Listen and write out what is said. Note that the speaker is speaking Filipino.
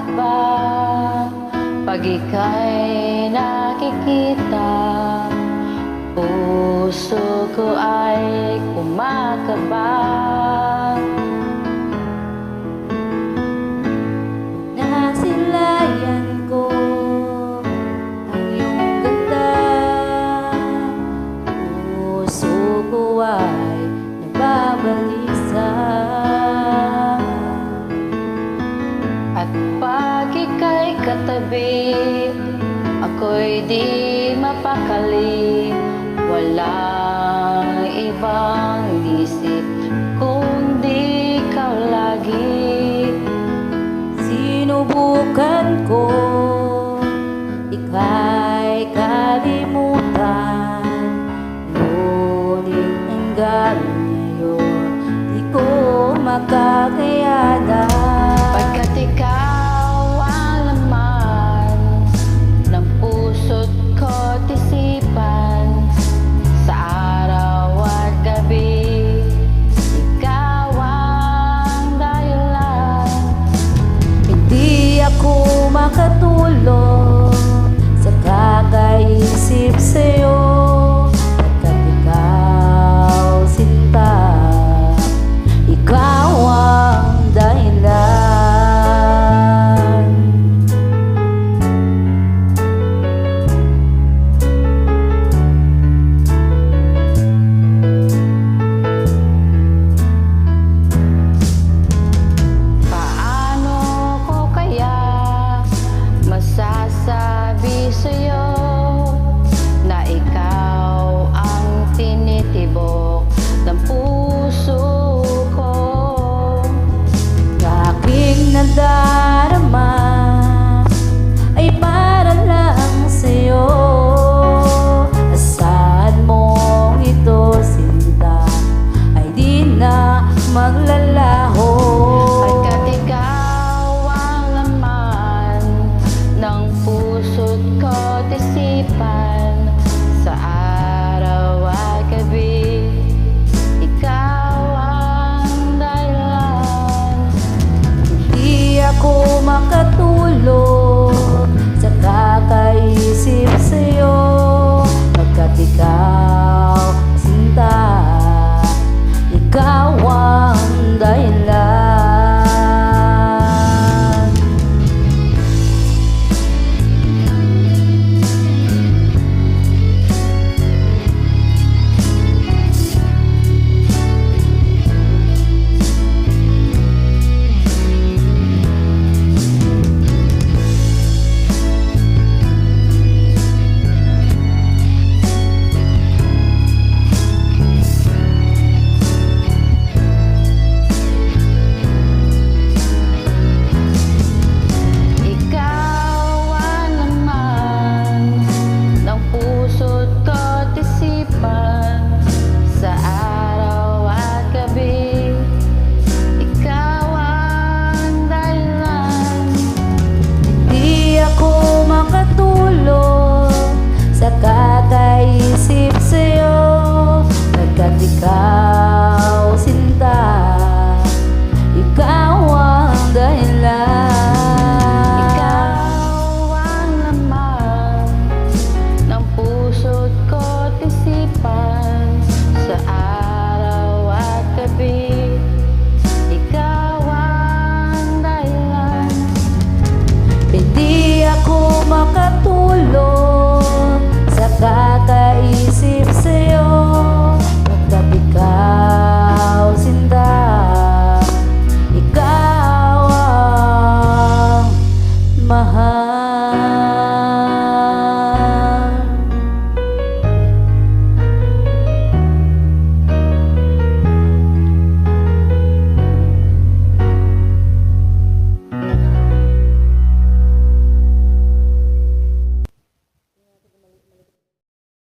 Bakit ba pag ika'y nakikita, puso ko ay kumakaba? Nasilayan ko ang iyong ganda, puso ko ay nababalisa. At pag ika'y katabi, ako'y di mapakali. Walang ibang isip kundi ikaw lagi. Sinubukan ko ika'y kalimutan, ngunit hanggang ngayon di ko makakayanan. Pagkat ikaw ang laman ng puso't ko't isipan, sa araw at gabi, ikaw ang dahilan. Hindi ako makatulog sa kakaisip sa'yo, pagkat ikaw sinta, ikaw ang dahilan. Paano ko kaya masasabi sa'yo na ikaw ang tinitibok ng puso ko? Aking nadarama ay para lang sa'yo. Asahan mong ito, sinta, ay di na maglalaho. Pagkat ikaw ang laman ng puso't ko't isipan, sa araw at gabi, ikaw ang dahilan. Di ako makatulog sa kakaisip sa'yo, pagkat ikaw, sinta, ikaw ang dahilan. Ikaw ang laman ng puso't ko't isipan, sa araw at gabi, ikaw ang dahilan. Di ako makatulog sa kakaisip sa'yo, pagkat ikaw